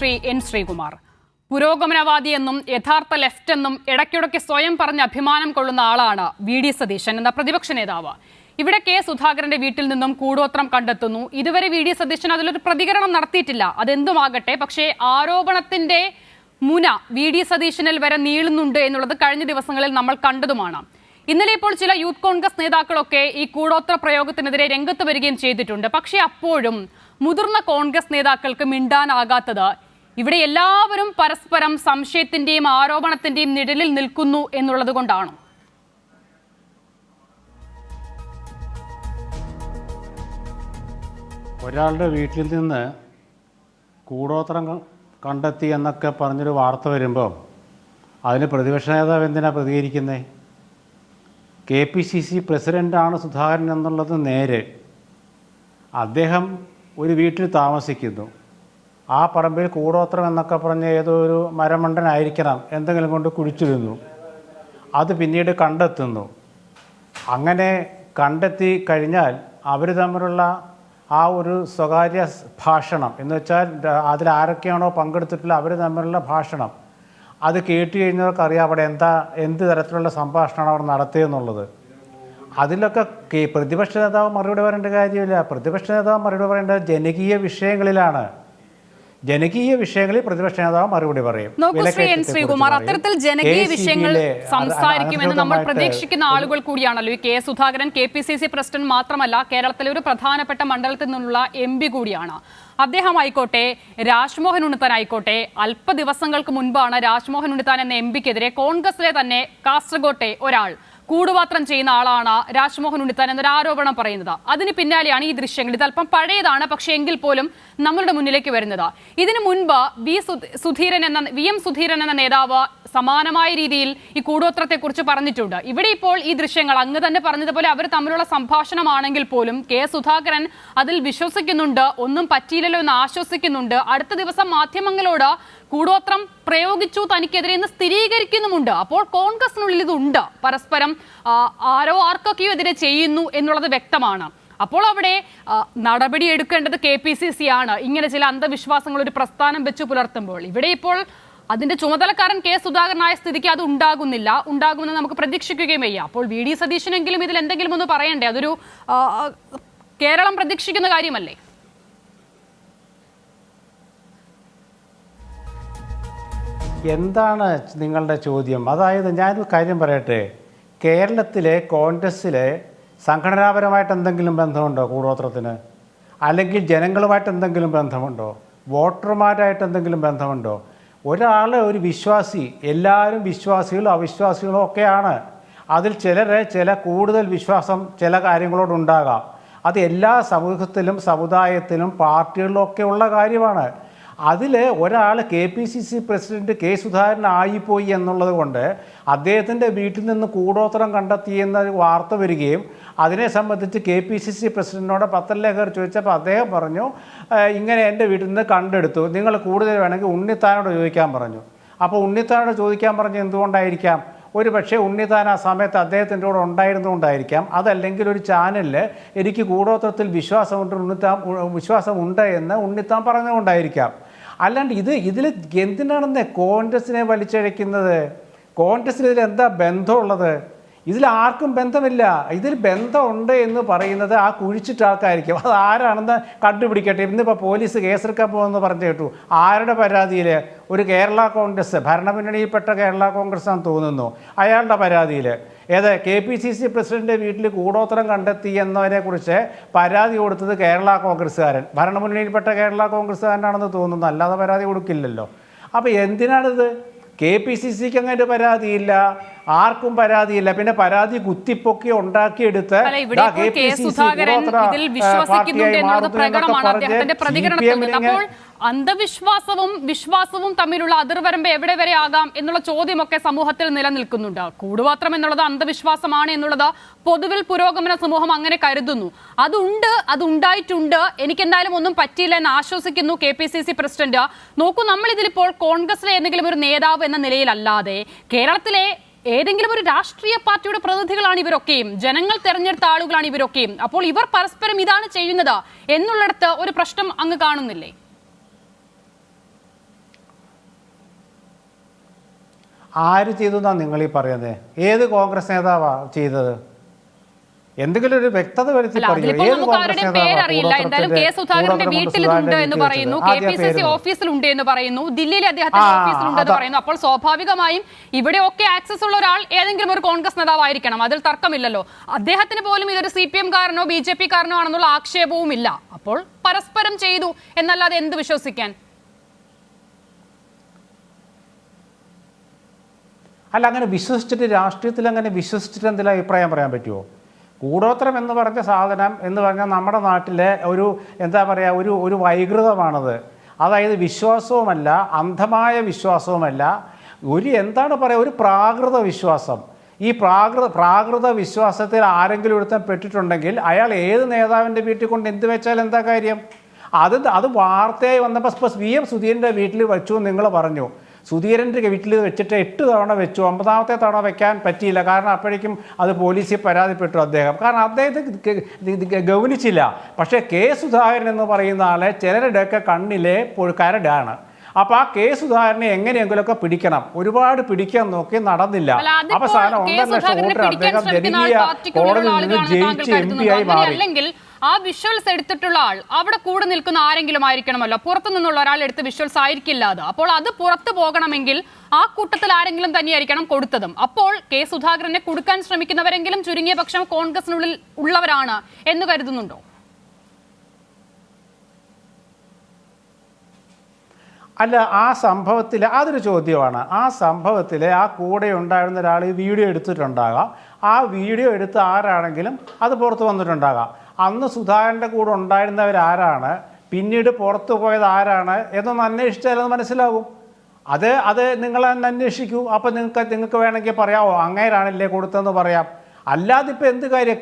Shri N Sreekumar. പുരോഗമനവാദിയെന്നും യഥാർത്ഥ left എന്നും ഇടയ്ക്കിടയ്ക്ക് സ്വയം പറഞ്ഞ് അഭിമാനം കൊള്ളുന്ന ആളാണ് വി ഡി സതീശൻ എന്ന പ്രതിപക്ഷ നേതാവ്. ഇവിടെ കെ സുധാകരന്റെ വീട്ടിൽ നിന്നും കൂടോത്രം കണ്ടെത്തുന്നു. ഇതുവരെ വി ഡി സതീശൻ അതിലൊരു പ്രതികരണം നടത്തിയിട്ടില്ല. അതെന്തുമാകട്ടെ, പക്ഷേ ആരോപണത്തിന്റെ മുന വി ഡി സതീശനിൽ വരെ നീളുന്നുണ്ട് എന്നുള്ളത് കഴിഞ്ഞ ദിവസങ്ങളിൽ നമ്മൾ കണ്ടതുമാണ്. ഇന്നലെ ഇപ്പോൾ ചില യൂത്ത് കോൺഗ്രസ് നേതാക്കളൊക്കെ ഈ കൂടോത്ര പ്രയോഗത്തിനെതിരെ രംഗത്ത് വരികയും ചെയ്തിട്ടുണ്ട്. പക്ഷേ അപ്പോഴും മുതിർന്ന കോൺഗ്രസ് നേതാക്കൾക്ക് മിണ്ടാനാകാത്തത് ഇവിടെ എല്ലാവരും പരസ്പരം സംശയത്തിന്റെയും ആരോപണത്തിന്റെയും നിഴലിൽ നിൽക്കുന്നു എന്നുള്ളത് കൊണ്ടാണ്. ഒരാളുടെ വീട്ടിൽ നിന്ന് കൂടോത്രം കണ്ടെത്തി എന്നൊക്കെ പറഞ്ഞൊരു വാർത്ത വരുമ്പോൾ അതിന് പ്രതിപക്ഷ നേതാവ് എന്തിനാണ് പ്രതികരിക്കുന്നത്? KPCC പ്രസിഡൻ്റാണ് സുധാകരൻ എന്നുള്ളത് നേരെ. അദ്ദേഹം ഒരു വീട്ടിൽ താമസിക്കുന്നു. ആ പറമ്പിൽ കൂടോത്രം എന്നൊക്കെ പറഞ്ഞ് ഏതോ ഒരു മരമണ്ടനായിരിക്കണം എന്തെങ്കിലും കൊണ്ട് കുഴിച്ചിടുന്നു. അത് പിന്നീട് കണ്ടെത്തുന്നു. അങ്ങനെ കണ്ടെത്തി കഴിഞ്ഞാൽ അവർ തമ്മിലുള്ള ആ ഒരു സ്വകാര്യ ഭാഷണം എന്ന് വെച്ചാൽ അതിലാരൊക്കെയാണോ പങ്കെടുത്തിട്ടുള്ള അവർ തമ്മിലുള്ള ഭാഷണം, അത് കേട്ട് കഴിഞ്ഞവർക്ക് അറിയാം അവിടെ എന്ത് തരത്തിലുള്ള സംഭാഷണമാണ് അവർ നടത്തിയെന്നുള്ളത്. അതിലൊക്കെ പ്രതിപക്ഷ നേതാവ് മറുപടി പറയേണ്ട കാര്യമില്ല. പ്രതിപക്ഷ നേതാവ് മറുപടി പറയേണ്ടത് ജനകീയ വിഷയങ്ങളിലാണ്. ജനകീയ വിഷയങ്ങളിൽ പ്രതിപക്ഷ നേതാവ് മറുപടി പറയും. ശ്രീകുമാർ, അത്തരത്തിൽ ജനകീയ വിഷയങ്ങൾ സംസാരിക്കുമെന്ന് നമ്മൾ പ്രതീക്ഷിക്കുന്ന ആളുകൾ കൂടിയാണല്ലോ കെ സുധാകരൻ. KPCC പ്രസിഡന്റ് മാത്രമല്ല, കേരളത്തിലെ ഒരു പ്രധാനപ്പെട്ട മണ്ഡലത്തിൽ നിന്നുള്ള MP കൂടിയാണ് അദ്ദേഹം. ആയിക്കോട്ടെ, രാജ്മോഹൻ ഉണ്ണിത്താൻ ആയിക്കോട്ടെ, അല്പ ദിവസങ്ങൾക്ക് മുൻപാണ് രാജ്മോഹൻ ഉണ്ണിത്താൻ എന്ന MP-ക്കെതിരെ കോൺഗ്രസിലെ തന്നെ കാസർഗോട്ടെ ഒരാൾ കൂടുപാത്രം ചെയ്യുന്ന ആളാണ് രാജ്മോഹൻ ഉണ്ണിത്താൻ എന്നൊരു ആരോപണം പറയുന്നത്. അതിന് പിന്നാലെയാണ് ഈ ദൃശ്യങ്ങൾ. ഇത് അല്പം പഴയതാണ്, പക്ഷേ എങ്കിൽ പോലും നമ്മളുടെ മുന്നിലേക്ക് വരുന്നത്. ഇതിനു മുൻപ് വി എം സുധീരൻ എന്ന നേതാവ് സമാനമായ രീതിയിൽ ഈ കൂടോത്രത്തെക്കുറിച്ച് പറഞ്ഞിട്ടുണ്ട്. ഇവിടെ ഇപ്പോൾ ഈ ദൃശ്യങ്ങൾ അങ്ങ് തന്നെ പറഞ്ഞതുപോലെ അവർ തമ്മിലുള്ള സംഭാഷണമാണെങ്കിൽ പോലും കെ സുധാകരൻ അതിൽ വിശ്വസിക്കുന്നുണ്ട്, ഒന്നും പറ്റിയില്ലല്ലോ എന്ന് ആശ്വസിക്കുന്നുണ്ട്. അടുത്ത ദിവസം മാധ്യമങ്ങളോട് കൂടോത്രം പ്രയോഗിച്ചു തനിക്കെതിരെ എന്ന് സ്ഥിരീകരിക്കുന്നുമുണ്ട്. അപ്പോൾ കോൺഗ്രസിനുള്ളിൽ ഇതുണ്ട്, പരസ്പരം ആർക്കൊക്കെയോ എതിരെ ചെയ്യുന്നു എന്നുള്ളത് വ്യക്തമാണ്. അപ്പോൾ അവിടെ നടപടി എടുക്കേണ്ടത് KPCC ആണ്. ഇങ്ങനെ ചില അന്ധവിശ്വാസങ്ങൾ ഒരു പ്രസ്ഥാനം വെച്ച് പുലർത്തുമ്പോൾ ഇവിടെ ഇപ്പോൾ അതിന്റെ ചുമതലക്കാരൻ കെ സുധാകരനായ സ്ഥിതിക്ക് അത് ഉണ്ടാകുമെന്ന് നമുക്ക് പ്രതീക്ഷിക്കുകയും വയ്യ. അപ്പോൾ വി ഡി സതീശനെങ്കിലും ഇതിൽ എന്തെങ്കിലും ഒന്ന് പറയണ്ടേ? അതൊരു കേരളം പ്രതീക്ഷിക്കുന്ന കാര്യമല്ലേ? എന്താണ് നിങ്ങളുടെ ചോദ്യം? അതായത് ഞാനൊരു കാര്യം പറയട്ടെ, കേരളത്തിലെ കോൺഗ്രസ്സിലെ സംഘടനാപരമായിട്ട് എന്തെങ്കിലും ബന്ധമുണ്ടോ കൂടോത്രത്തിന്? അല്ലെങ്കിൽ ജനങ്ങളുമായിട്ട് എന്തെങ്കിലും ബന്ധമുണ്ടോ? വോട്ടർമാരായിട്ട് എന്തെങ്കിലും ബന്ധമുണ്ടോ? ഒരു വിശ്വാസി, എല്ലാവരും വിശ്വാസികളും അവിശ്വാസികളും ഒക്കെയാണ്. അതിൽ ചില കൂടുതൽ വിശ്വാസം ചില കാര്യങ്ങളോടുണ്ടാകാം. അത് എല്ലാ സമൂഹത്തിലും സമുദായത്തിലും പാർട്ടികളിലും ഒക്കെ ഉള്ള കാര്യമാണ്. അതിൽ ഒരാൾ KPCC പ്രസിഡന്റ് കെ സുധാകരൻ ആയിപ്പോയി എന്നുള്ളത് കൊണ്ട് അദ്ദേഹത്തിൻ്റെ വീട്ടിൽ നിന്ന് കൂടോത്രം കണ്ടെത്തിയെന്ന വാർത്ത വരികയും അതിനെ സംബന്ധിച്ച് KPCC പ്രസിഡന്റിനോട് പത്രലേഖകർ ചോദിച്ചപ്പോൾ അദ്ദേഹം പറഞ്ഞു, ഇങ്ങനെ എൻ്റെ വീട്ടിൽ നിന്ന് കണ്ടെടുത്തു, നിങ്ങൾ കൂടുതൽ വേണമെങ്കിൽ ഉണ്ണിത്താനോട് ചോദിക്കാൻ പറഞ്ഞു. അപ്പോൾ ഉണ്ണിത്താനോട് ചോദിക്കാൻ പറഞ്ഞ് എന്തുകൊണ്ടായിരിക്കാം? ഒരു പക്ഷേ ഉണ്ണിത്താൻ ആ സമയത്ത് അദ്ദേഹത്തിൻ്റെ കൂടെ ഉണ്ടായിരുന്നുകൊണ്ടായിരിക്കാം. അതല്ലെങ്കിൽ ഒരു ചാനലിൽ എനിക്ക് കൂടോത്രത്തിൽ വിശ്വാസമുണ്ട് എന്ന് ഉണ്ണിത്താൻ പറഞ്ഞുകൊണ്ടായിരിക്കാം. അല്ലാണ്ട് ഇതിൽ എന്തിനാണെന്ന് കോൺഗ്രസിനെ വലിച്ചഴയ്ക്കുന്നത്? കോൺഗ്രസിന് ഇതിൽ എന്താ ബന്ധമുള്ളത്? ഇതിൽ ആർക്കും ബന്ധമില്ല. ഇതിൽ ബന്ധമുണ്ട് എന്ന് പറയുന്നത് ആ കുഴിച്ചിട്ട ആൾക്കായിരിക്കും. അത് ആരാണെന്ന് കണ്ടുപിടിക്കട്ടെ. ഇന്നിപ്പോൾ പോലീസ് കേസെടുക്കാൻ പോകുമെന്ന് പറഞ്ഞു കേട്ടു. ആരുടെ പരാതിയിൽ? ഒരു കേരള കോൺഗ്രസ്, ഭരണമുന്നണിയിൽപ്പെട്ട കേരള കോൺഗ്രസ് ആണെന്ന് തോന്നുന്നു, അയാളുടെ പരാതിയിൽ. KPCC പ്രസിഡന്റ് വീട്ടിൽ കൂടോത്രം കണ്ടെത്തി എന്നതിനെക്കുറിച്ച് പരാതി കൊടുത്തത് കേരള കോൺഗ്രസ്സുകാരൻ, ഭരണമുന്നണിയിൽപ്പെട്ട കേരള കോൺഗ്രസ്സുകാരനാണെന്ന് തോന്നുന്നു, അല്ലാതെ പരാതി കൊടുക്കില്ലല്ലോ. അപ്പോൾ എന്തിനാണിത്? KPCCക്ക് അങ്ങനെ പരാതിയില്ല, ആർക്കും പരാതിയില്ല. പിന്നെ പരാതി കുത്തിപ്പൊക്കി ഉണ്ടാക്കിയെടുത്ത് വിശ്വാസവും തമ്മിലുള്ള അതിർവരമ്പ് എവിടെ വരെ ആകാം എന്നുള്ള ചോദ്യമൊക്കെ സമൂഹത്തിൽ നിലനിൽക്കുന്നുണ്ട്. കൂടുപാത്രം എന്നുള്ളത് അന്ധവിശ്വാസമാണ് എന്നുള്ളത് പൊതുവിൽ പുരോഗമന സമൂഹം അങ്ങനെ കരുതുന്നു. അതുണ്ടായിട്ടുണ്ട്. എനിക്കെന്തായാലും ഒന്നും പറ്റിയില്ല എന്ന് ആശ്വസിക്കുന്നു KPCC പ്രസിഡന്റ്. നോക്കൂ, നമ്മൾ ഇതിലിപ്പോൾ കോൺഗ്രസിലെ എന്തെങ്കിലും ഒരു നേതാവ് എന്ന നിലയിലല്ലാതെ കേരളത്തിലെ ഏതെങ്കിലും ഒരു രാഷ്ട്രീയ പാർട്ടിയുടെ പ്രതിനിധികളാണ് ഇവരൊക്കെയും, ജനങ്ങൾ തെരഞ്ഞെടുത്ത ആളുകളാണ് ഇവരൊക്കെയും. അപ്പോൾ ഇവർ പരസ്പരം ഇതാണ് ചെയ്യുന്നത് എന്നുള്ളിടത്ത് ഒരു പ്രശ്നം അങ്ങ് കാണുന്നില്ലേ? ആര് ചെയ്തു എന്നാണ് നിങ്ങൾ ഈ പറയുന്നത്? ഏത് കോൺഗ്രസ് നേതാവാ ചെയ്തത്? എന്തെങ്കിലും ഒരു വ്യക്തത വരുത്തി പറയൂ. ഏത് കോൺഗ്രസ് ഓഫീസിലുണ്ട് എന്ന് പറയുന്നു, ദില്ലിയിലെ അദ്ദേഹത്തിന്റെ ഓഫീസിലുണ്ട് എന്ന് പറയുന്നു. അപ്പോൾ സ്വാഭാവികമായും ഇവിടെയൊക്കെ ആക്സസ് ഉള്ള ഒരാൾ ഏതെങ്കിലും ഒരു കോൺഗ്രസ് നേതാവായിരിക്കണം, അതിൽ തർക്കമില്ലല്ലോ. അദ്ദേഹത്തിന് പോലും ഇതൊരു CPM കാരനോ BJP കാരനോ ആണെന്നുള്ള ആക്ഷേപവും ഇല്ല. അപ്പോൾ പരസ്പരം ചെയ്തു എന്നല്ലാതെ എന്ത് വിശ്വസിക്കാൻ? അല്ല, അങ്ങനെ വിശ്വസിച്ചിട്ട് രാഷ്ട്രീയത്തിൽ അങ്ങനെ വിശ്വസിച്ചിട്ട് എന്തെങ്കിലും അഭിപ്രായം പറയാൻ പറ്റുമോ? കൂടോത്രം എന്ന് പറഞ്ഞ സാധനം എന്ന് പറഞ്ഞാൽ നമ്മുടെ നാട്ടിലെ ഒരു എന്താ പറയുക, ഒരു വൈകൃതമാണത്. അതായത് വിശ്വാസവുമല്ല, അന്ധമായ വിശ്വാസവുമല്ല, എന്താണ് പറയുക, ഒരു പ്രാകൃത വിശ്വാസം. ഈ പ്രാകൃത വിശ്വാസത്തിൽ ആരെങ്കിലും ഒരുത്തൻ പെട്ടിട്ടുണ്ടെങ്കിൽ അയാൾ ഏത് നേതാവിൻ്റെ വീട്ടിൽ കൊണ്ട് എന്ത് വെച്ചാൽ എന്താ കാര്യം? അത് വാർത്തയായി വന്നപ്പോൾ VM സുധീരൻ്റെ വീട്ടിൽ വെച്ചു നിങ്ങൾ പറഞ്ഞു. സുധീരൻ്റെ വീട്ടിൽ വെച്ചിട്ട് 8 തവണ വെച്ചു, 9ാമത്തെ തവണ വെക്കാൻ പറ്റിയില്ല. കാരണം അപ്പോഴേക്കും അത് പോലീസിൽ പരാതിപ്പെട്ടു അദ്ദേഹം. കാരണം അദ്ദേഹത്തെ ഗൗനിച്ചില്ല. പക്ഷേ സുധാകരൻ എന്ന് പറയുന്ന ആളെ ചിലരുടെയൊക്കെ കണ്ണിലെ കരടാണ്. അപ്പോൾ ആ സുധാകരനെ എങ്ങനെയെങ്കിലുമൊക്കെ പിടിക്കണം. ഒരുപാട് പിടിക്കാൻ നോക്കി, നടന്നില്ല. അവസാനം 1.5 ലക്ഷം വോട്ട് അദ്ദേഹം ജനകീയ കോടതിയിൽ നിന്ന് ജയിച്ച് MP ആയി മാറി. ആ വിഷ്വൽസ് എടുത്തിട്ടുള്ള ആൾ അവിടെ കൂടെ നിൽക്കുന്ന ആരെങ്കിലും ആയിരിക്കണമല്ലോ, പുറത്തു നിന്നുള്ള ഒരാൾ എടുത്ത വിഷ്വൽസ് ആയിരിക്കില്ല അത്. അപ്പോൾ അത് പുറത്തു പോകണമെങ്കിൽ ആ കൂട്ടത്തിൽ ആരെങ്കിലും തന്നെയായിരിക്കണം കൊടുത്തതും. അപ്പോൾ സുധാകരനെ കൊടുക്കാൻ ശ്രമിക്കുന്നവരെങ്കിലും ചുരുങ്ങിയ പക്ഷം കോൺഗ്രസിനുള്ളിൽ ഉള്ളവരാണ് എന്ന് കരുതുന്നുണ്ടോ? അല്ല, ആ സംഭവത്തിൽ അതൊരു ചോദ്യമാണ്. ആ സംഭവത്തിൽ ആ കൂടെ ഉണ്ടായിരുന്ന ഒരാൾ ഈ വീഡിയോ എടുത്തിട്ടുണ്ടാകാം. ആ വീഡിയോ എടുത്ത് ആരാണെങ്കിലും അത് പുറത്ത് വന്നിട്ടുണ്ടാകാം. അന്ന് സുധാകരൻ്റെ കൂടെ ഉണ്ടായിരുന്നവരാരാണ്, പിന്നീട് പുറത്തു പോയത് ആരാണ് എന്നൊന്ന് അന്വേഷിച്ചാൽ അത് മനസ്സിലാകും. അത് നിങ്ങൾ അന്വേഷിക്കൂ. അപ്പോൾ നിങ്ങൾക്ക് വേണമെങ്കിൽ പറയാമോ അങ്ങേരാണല്ലേ കൊടുത്തതെന്ന് പറയാം. അല്ലാതിപ്പോൾ എന്ത് കാര്യം?